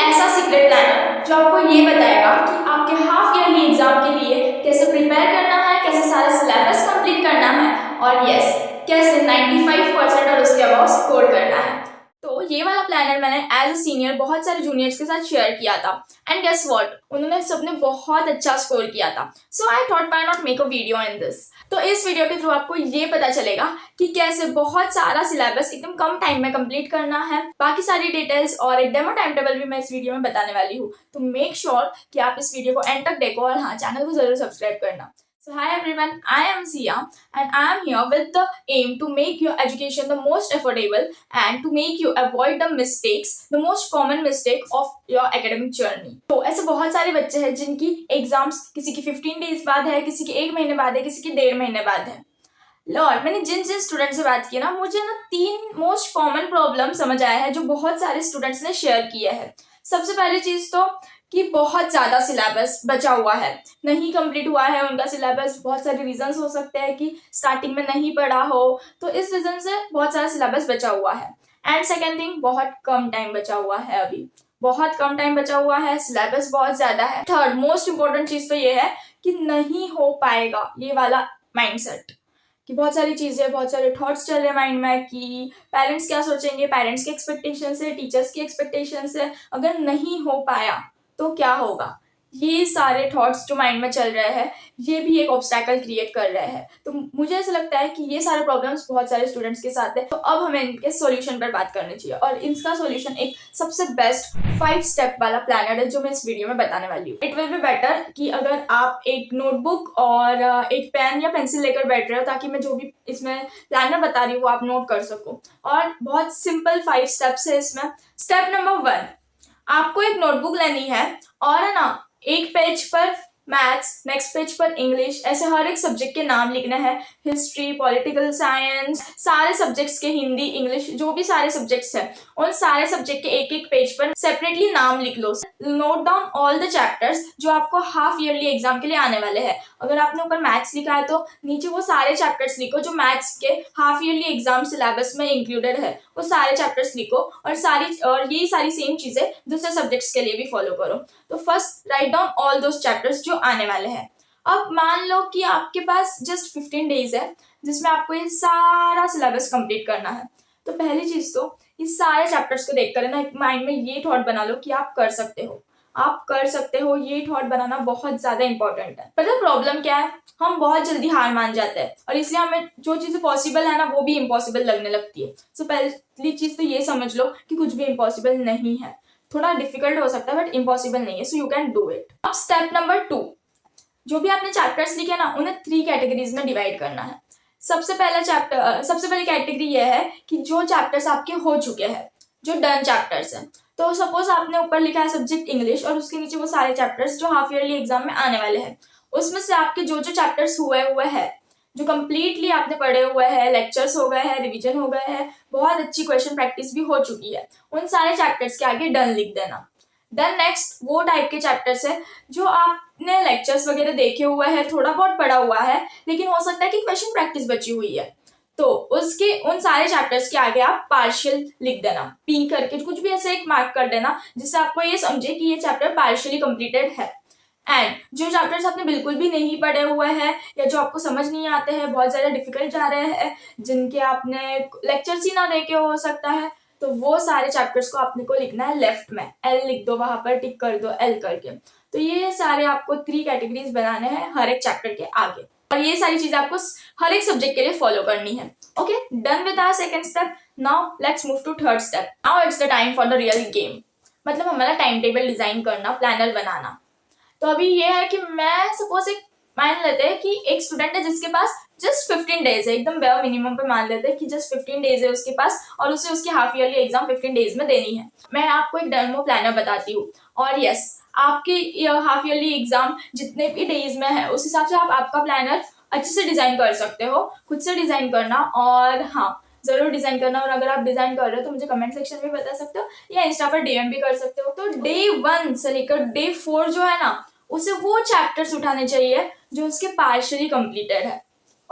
ऐसा secret planner जो आपको ये बताएगा कि आपके हाफ ईयरली एग्जाम के लिए कैसे प्रिपेयर करना है, कैसे सारा सिलेबस कंप्लीट करना है और यस कैसे 95% और उसके अबाउट स्कोर करना है। तो ये वाला प्लानर मैंने एज अ सीनियर बहुत सारे जूनियर्स के साथ शेयर किया था एंड गेस व्हाट, उन्होंने सबने बहुत अच्छा स्कोर किया था। So I thought why not make a video in this. तो इस वीडियो के थ्रू आपको ये पता चलेगा कि कैसे बहुत सारा सिलेबस एकदम कम टाइम में कंप्लीट करना है। बाकी सारी डिटेल्स और एक डेमो टाइम टेबल भी मैं इस वीडियो में बताने वाली हूँ। तो मेक श्योर कि आप इस वीडियो को एंड तक देखो और हाँ, चैनल को जरूर सब्सक्राइब करना। So hi everyone, I am Sia and I am here with the aim to make your education the most affordable and to make you avoid the mistakes, the most common mistake of your academic journey. तो ऐसे बहुत सारे बच्चे हैं जिनकी exams किसी की 15 days बाद है, किसी की 1 महीने बाद है, किसी की 1.5 महीने बाद है। लॉर्ड, मैंने जिन जिन स्टूडेंट से बात की ना, मुझे ना 3 मोस्ट कॉमन प्रॉब्लम समझ आया है जो बहुत सारे स्टूडेंट्स ने शेयर किया है। सबसे पहली चीज तो कि बहुत ज़्यादा सिलेबस बचा हुआ है, नहीं कंप्लीट हुआ है उनका सिलेबस। बहुत सारे रीजंस हो सकते हैं कि स्टार्टिंग में नहीं पढ़ा हो, तो इस रीजन से बहुत सारा सिलेबस बचा हुआ है। एंड सेकेंड थिंग, बहुत कम टाइम बचा हुआ है, अभी बहुत कम टाइम बचा हुआ है, सिलेबस बहुत ज़्यादा है। थर्ड मोस्ट इंपॉर्टेंट चीज़ तो ये है कि नहीं हो पाएगा ये वाला माइंडसेट, कि बहुत सारी चीज़ें, बहुत सारे थॉट्स चल रहे हैं माइंड में कि पेरेंट्स क्या सोचेंगे, पेरेंट्स की एक्सपेक्टेशन से, टीचर्स की एक्सपेक्टेशन से, अगर नहीं हो पाया तो क्या होगा। ये सारे थॉट्स जो माइंड में चल रहे हैं, ये भी एक ऑब्स्टैकल क्रिएट कर रहे हैं। तो मुझे ऐसा लगता है कि ये सारे प्रॉब्लम्स बहुत सारे स्टूडेंट्स के साथ है। तो अब हमें इनके सॉल्यूशन पर बात करनी चाहिए और इसका सॉल्यूशन एक सबसे बेस्ट 5 स्टेप वाला प्लानर है जो मैं इस वीडियो में बताने वाली हूँ। इट विल बी बेटर कि अगर आप एक नोटबुक और एक पेन या पेंसिल लेकर बैठ रहे हो, ताकि मैं जो भी इसमें प्लानर बता रही हूँ वो आप नोट कर सको। और बहुत सिंपल 5 स्टेप्स है इसमें। स्टेप नंबर 1, आपको एक नोटबुक लेनी है और है ना, एक पेज पर मैथ्स, नेक्स्ट पेज पर इंग्लिश, ऐसे हर एक सब्जेक्ट के नाम लिखना है। हिस्ट्री, पॉलिटिकल साइंस, सारे सब्जेक्ट्स के, हिंदी, इंग्लिश, जो भी सारे सब्जेक्ट्स हैं उन सारे सब्जेक्ट के एक एक पेज पर सेपरेटली नाम लिख लो। Note down all the chapters जो आपको हाफ ईयरली एग्जाम के लिए आने वाले हैं। अगर आपने ऊपर मैथ्स लिखा है तो नीचे वो सारे चैप्टर्स लिखो जो मैथ्स के हाफ ईयरली एग्जाम सिलेबस में इंक्लूडेड है, वो सारे चैप्टर्स लिखो और यही सारी सेम चीजें दूसरे सब्जेक्ट्स के लिए भी फॉलो करो। तो first write down all those chapters जो आने वाले हैं। अब मान लो कि आपके पास जस्ट 15 डेज है जिसमें आपको ये सारा सिलेबस कंप्लीट करना है। तो पहली चीज तो इस सारे चैप्टर्स को देखकर ना माइंड में ये थॉट बना लो कि आप कर सकते हो, आप कर सकते हो। ये थॉट बनाना बहुत ज्यादा इंपॉर्टेंट है। पता है प्रॉब्लम क्या है, हम बहुत जल्दी हार मान जाते हैं और इसलिए हमें जो चीजें पॉसिबल है ना वो भी इम्पॉसिबल लगने लगती है। सो पहली चीज तो ये समझ लो कि कुछ भी इम्पॉसिबल नहीं है। थोड़ा डिफिकल्ट हो सकता है बट इम्पॉसिबल नहीं है, so you can do it. अब स्टेप नंबर 2, जो भी आपने चैप्टर्स लिखे ना उन्हें 3 कैटेगरीज में डिवाइड करना है। सबसे पहली कैटेगरी ये है कि जो चैप्टर्स आपके हो चुके हैं, जो डन चैप्टर्स हैं। तो सपोज आपने ऊपर लिखा है सब्जेक्ट इंग्लिश और उसके नीचे वो सारे चैप्टर्स जो हाफ ईयरली एग्जाम में आने वाले हैं। उसमें से आपके जो जो चैप्टर्स हुए हैं, जो कंप्लीटली आपने पढ़े हुए हैं, लेक्चर्स हो गए हैं, रिवीजन हो गए हैं, बहुत अच्छी क्वेश्चन प्रैक्टिस भी हो चुकी है, उन सारे चैप्टर्स के आगे डन लिख देना। देन नेक्स्ट वो टाइप के चैप्टर्स है जो आपने लेक्चर्स वगैरह देखे हुए हैं, थोड़ा बहुत पढ़ा हुआ है, लेकिन हो सकता है कि क्वेश्चन प्रैक्टिस बची हुई है, तो उसके उन सारे चैप्टर्स के आगे आप पार्शियल लिख देना, पी करके कुछ भी ऐसे एक मार्क कर देना जिससे आपको ये समझे कि ये चैप्टर पार्शियली कंप्लीटेड है। एंड जो चैप्टर्स आपने बिल्कुल भी नहीं पढ़े हुए हैं या जो आपको समझ नहीं आते हैं, बहुत ज़्यादा डिफिकल्ट जा रहे हैं, जिनके आपने लेक्चर्स ही ना देखे हो सकता है, तो वो सारे चैप्टर्स को आपने को लिखना है लेफ्ट में। एल लिख दो, वहां पर टिक कर दो एल करके। तो ये सारे आपको 3 कैटेगरीज बनाने हैं हर एक चैप्टर के आगे और ये सारी चीजें आपको हर एक सब्जेक्ट के लिए फॉलो करनी है। Okay, done with our second step. Now let's move to third step. Now it's the time for the real game, मतलब हमारा टाइम टेबल डिजाइन करना, प्लानर बनाना। तो अभी ये है कि मैं सपोज एक मान लेते हैं कि एक स्टूडेंट है जिसके पास जस्ट 15 डेज है, एकदम बेयर मिनिमम पे मान लेते हैं कि जस्ट 15 डेज है उसके पास और उसे उसकी हाफ ईयरली एग्जाम 15 डेज में देनी है। मैं आपको एक डेमो प्लानर बताती हूँ और यस, आपकी हाफ ईयरली एग्जाम जितने भी डेज में है उस हिसाब से आप आपका प्लानर अच्छे से डिजाइन कर सकते हो। खुद से डिजाइन करना और हाँ, जरूर डिजाइन करना। और अगर आप डिजाइन कर रहे हो तो मुझे कमेंट सेक्शन में बता सकते हो या इंस्टा पर डीएम भी कर सकते हो। तो डे 1 से लेकर डे 4 जो है ना, उसे वो चैप्टर्स उठाने चाहिए जो उसके पार्शियली कंप्लीटेड है।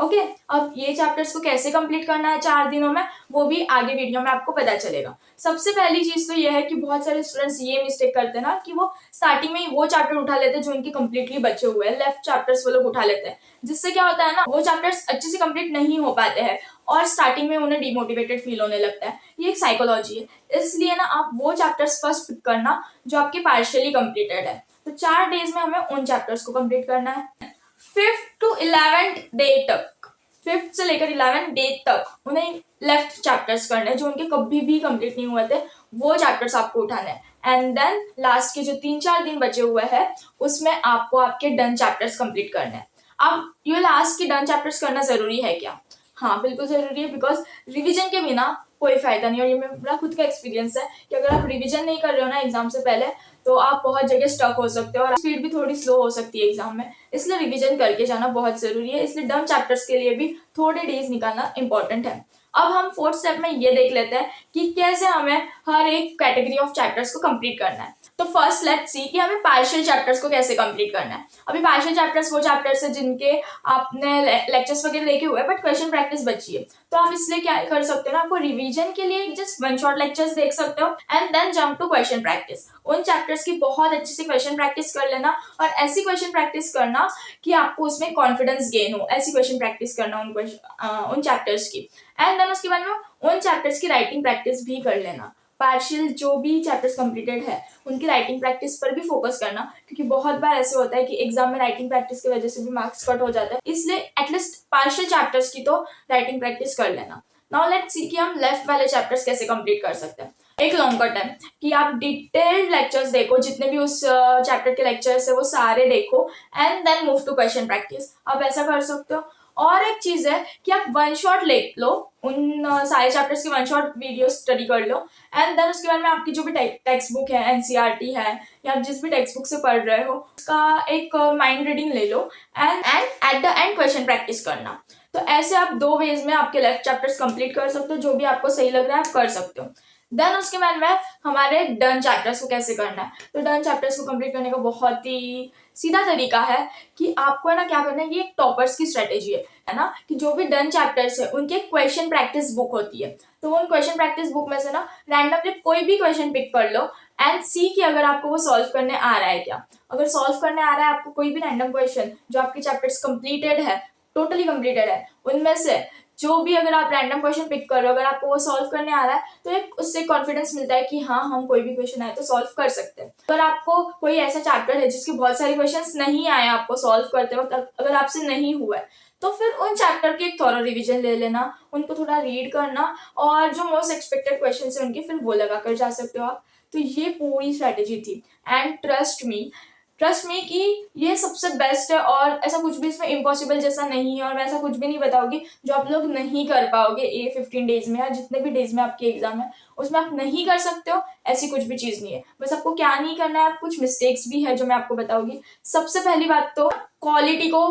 ओके, अब ये चैप्टर्स को कैसे कंप्लीट करना है 4 दिनों में, वो भी आगे वीडियो में आपको पता चलेगा। सबसे पहली चीज तो ये है कि बहुत सारे स्टूडेंट्स ये मिस्टेक करते हैं ना कि वो स्टार्टिंग में ही वो चैप्टर उठा लेते हैं जो उनके कंप्लीटली बचे हुए हैं, लेफ्ट चैप्टर्स वो लोग उठा लेते हैं, जिससे क्या होता है ना, वो चैप्टर्स अच्छे से कंप्लीट नहीं हो पाते हैं और स्टार्टिंग में उन्हें डिमोटिवेटेड फील होने लगता है। ये एक साइकोलॉजी है, इसलिए ना आप वो चैप्टर्स फर्स्ट पिक करना जो आपके पार्शियली कंप्लीटेड है। तो 4 डेज में हमें उन चैप्टर्स को कंप्लीट करना है। 5th to 11th डे तक, 5th से लेकर 11th डे तक उन्हें लेफ्ट चैप्टर्स करने हैं जो उनके कभी भी कंप्लीट नहीं हुए थे, वो चैप्टर्स आपको उठाने हैं। एंड देन लास्ट के जो 3-4 दिन बचे हुए हैं उसमें आपको आपके डन चैप्टर्स कंप्लीट करने हैं। अब ये लास्ट की डन चैप्टर्स करना जरूरी है क्या? हाँ, बिल्कुल जरूरी है, बिकॉज रिविजन के बिना कोई फायदा नहीं। और ये मेरा खुद का एक्सपीरियंस है कि अगर आप रिविजन नहीं कर रहे हो ना एग्जाम से पहले, तो आप बहुत जगह स्टक हो सकते हो और स्पीड भी थोड़ी स्लो हो सकती है एग्जाम में, इसलिए रिवीजन करके जाना बहुत जरूरी है। इसलिए डन चैप्टर्स के लिए भी थोड़े डेज निकालना इंपॉर्टेंट है। अब हम 4th स्टेप में ये देख लेते हैं कि कैसे हमें हर एक कैटेगरी ऑफ चैप्टर्स को कंप्लीट करना है। तो फर्स्ट लेट्स सी कि हमें पार्शियल चैप्टर्स को कैसे कंप्लीट करना है। अभी पार्शियल चैप्टर्स वो चैप्टर्स है जिनके आपने लेक्चर्स वगैरह लेके हुए बट क्वेश्चन प्रैक्टिस बची है, तो आप इसलिए क्या कर सकते हो ना, आपको रिवीजन के लिए जस्ट 1 शॉट लेक्चर्स देख सकते हो and then jump to question practice. उन चैप्टर्स की बहुत अच्छे से क्वेश्चन प्रैक्टिस कर लेना और ऐसी क्वेश्चन प्रैक्टिस करना कि आपको उसमें कॉन्फिडेंस गेन हो, ऐसी क्वेश्चन प्रैक्टिस करना उन चैप्टर्स की। एंड देन उसके बाद में उन चैप्टर्स की राइटिंग प्रैक्टिस भी कर लेना। पार्शियल जो भी चैप्टर्स कंप्लीटेड है उनकी राइटिंग प्रैक्टिस पर भी फोकस करना, क्योंकि बहुत बार ऐसे होता है कि एग्जाम में राइटिंग प्रैक्टिस की वजह से भी मार्क्स कट हो जाता है, इसलिए एटलीस्ट पार्शियल चैप्टर्स की तो राइटिंग प्रैक्टिस कर लेना। नाउ लेट्स सी कि हम लेफ्ट वाले चैप्टर्स कैसे कंप्लीट कर सकते हैं। एक लॉन्ग कट है कि आप डिटेल्ड लेक्चर्स देखो, जितने भी उस चैप्टर के लेक्चर्स है वो सारे देखो and then move to question practice. आप ऐसा कर सकते हो। और एक चीज है कि आप 1 शॉट ले लो, उन सारे चैप्टर्स की 1 शॉट वीडियो स्टडी कर लो एंड देन उसके बाद में आपकी जो भी टेक्स्ट बुक है, एनसीईआरटी है या आप जिस भी टेक्स्ट बुक से पढ़ रहे हो उसका एक माइंड रीडिंग ले लो and at the end question practice करना। तो ऐसे आप 2 वेज में आपके लेफ्ट चैप्टर्स कंप्लीट कर सकते हो, जो भी आपको सही लग रहा है आप कर सकते हो। देन उसके बाद में हमारे डन चैप्टर्स को कैसे करना है। तो डन चैप्टर्स को कंप्लीट करने का बहुत ही सीधा तरीका है कि आपको है ना क्या करना है, ये एक टॉपर्स की स्ट्रेटेजी है ना, कि जो भी डन चैप्टर्स है उनके क्वेश्चन प्रैक्टिस बुक होती है, तो उन क्वेश्चन प्रैक्टिस बुक में से ना रैंडमली कोई भी क्वेश्चन पिक कर लो एंड सी कि अगर आपको वो सॉल्व करने आ रहा है क्या। अगर सॉल्व करने आ रहा है आपको कोई भी रैंडम क्वेश्चन जो आपके चैप्टर्स कंप्लीटेड है, टोटली कंप्लीटेड है, उनमें से जो भी अगर आप रैंडम क्वेश्चन पिक कर रहे हो, अगर आपको वो सॉल्व करने आ रहा है तो एक उससे कॉन्फिडेंस मिलता है कि हाँ हम कोई भी क्वेश्चन आए तो सॉल्व कर सकते हैं। अगर आपको कोई ऐसा चैप्टर है जिसके बहुत सारे क्वेश्चंस नहीं आए आपको सॉल्व करते वक्त, अगर आपसे नहीं हुआ है तो फिर उन चैप्टर के एक थॉरो रिविजन ले लेना, उनको थोड़ा रीड करना और जो मोस्ट एक्सपेक्टेड क्वेश्चन है उनके फिर वो लगा कर जा सकते हो आप। तो ये पूरी स्ट्रेटेजी थी एंड ट्रस्ट मी कि ये सबसे बेस्ट है और ऐसा कुछ भी इसमें इम्पॉसिबल जैसा नहीं है और मैं ऐसा कुछ भी नहीं बताऊंगी जो आप लोग नहीं कर पाओगे 15 डेज में या जितने भी डेज में आपके एग्जाम है उसमें आप नहीं कर सकते हो, ऐसी कुछ भी चीज नहीं है। बस आपको क्या नहीं करना है, कुछ मिस्टेक्स भी है जो मैं आपको बताऊंगी। सबसे पहली बात तो क्वालिटी को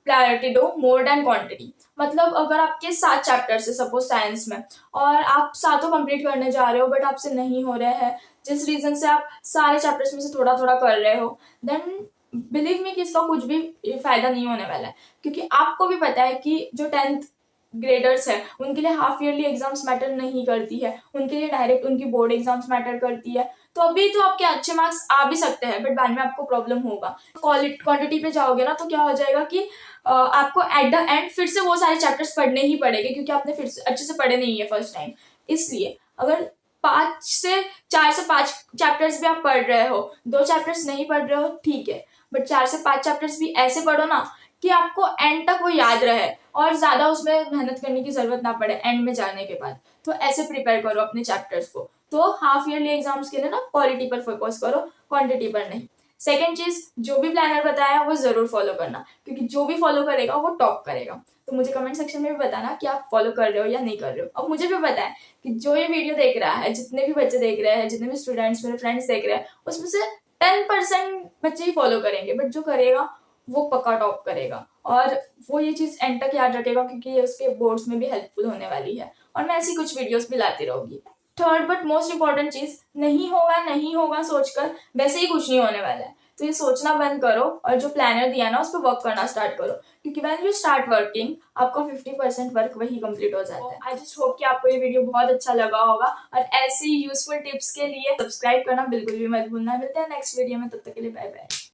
प्रायोरिटी दो मोर देन क्वांटिटी। मतलब अगर आपके 7 चैप्टर्स है सपोज साइंस में और आप 7 कंप्लीट करने जा रहे हो बट आपसे नहीं हो रहे हैं, जिस रीजन से आप सारे चैप्टर्स में से थोड़ा थोड़ा कर रहे हो, देन बिलीव मी कि इसका कुछ भी फायदा नहीं होने वाला है। क्योंकि आपको भी पता है कि जो 10th ग्रेडर्स है उनके लिए हाफ ईयरली एग्जाम्स मैटर नहीं करती है, उनके लिए डायरेक्ट उनकी बोर्ड एग्जाम्स मैटर करती है। तो अभी तो आपके अच्छे मार्क्स आ भी सकते हैं बट बाद में आपको प्रॉब्लम होगा। क्वांटिटी पे जाओगे ना तो क्या हो जाएगा कि आपको एट द एंड फिर से वो सारे चैप्टर्स पढ़ने ही पड़ेंगे, क्योंकि आपने फिर से अच्छे से पढ़े नहीं है फर्स्ट टाइम। इसलिए अगर 4 से 5 चैप्टर्स भी आप पढ़ रहे हो, 2 चैप्टर्स नहीं पढ़ रहे हो ठीक है, बट 4 से 5 चैप्टर्स भी ऐसे पढ़ो ना कि आपको एंड तक वो याद रहे और ज्यादा उसमें मेहनत करने की जरूरत ना पड़े एंड में जाने के बाद। तो ऐसे प्रिपेयर करो अपने चैप्टर्स को। तो हाफ ईयरली एग्जाम्स के लिए ना क्वालिटी पर फोकस करो, क्वांटिटी पर नहीं। सेकेंड चीज, जो भी प्लानर बताया वो जरूर फॉलो करना, क्योंकि जो भी फॉलो करेगा वो टॉप करेगा। तो मुझे कमेंट सेक्शन में भी बताना कि आप फॉलो कर रहे हो या नहीं कर रहे हो। अब मुझे भी पता है कि जो ये वीडियो देख रहा है, जितने भी बच्चे देख रहे हैं, जितने भी स्टूडेंट्स मेरे फ्रेंड्स देख रहे हैं, उसमें से 10% बच्चे ही फॉलो करेंगे, बट जो करेगा वो पक्का टॉप करेगा और वो ये चीज एंड तक याद रखेगा, क्योंकि ये उसके बोर्ड्स में भी हेल्पफुल होने वाली है और मैं ऐसी कुछ वीडियोस भी लाती रहूंगी। थर्ड बट मोस्ट इंपॉर्टेंट चीज, नहीं होगा सोचकर वैसे ही कुछ नहीं होने वाला है। तो ये सोचना बंद करो और जो प्लानर दिया ना उस पर वर्क करना स्टार्ट करो, क्योंकि व्हेन यू स्टार्ट वर्किंग आपका 50% वर्क वही कंप्लीट हो जाता है। आई जस्ट होप कि आपको ये वीडियो बहुत अच्छा लगा होगा, और ऐसी यूजफुल टिप्स के लिए सब्सक्राइब करना बिल्कुल भी मत भूलना। मिलते हैं नेक्स्ट वीडियो में, तब तक के लिए बाय बाय।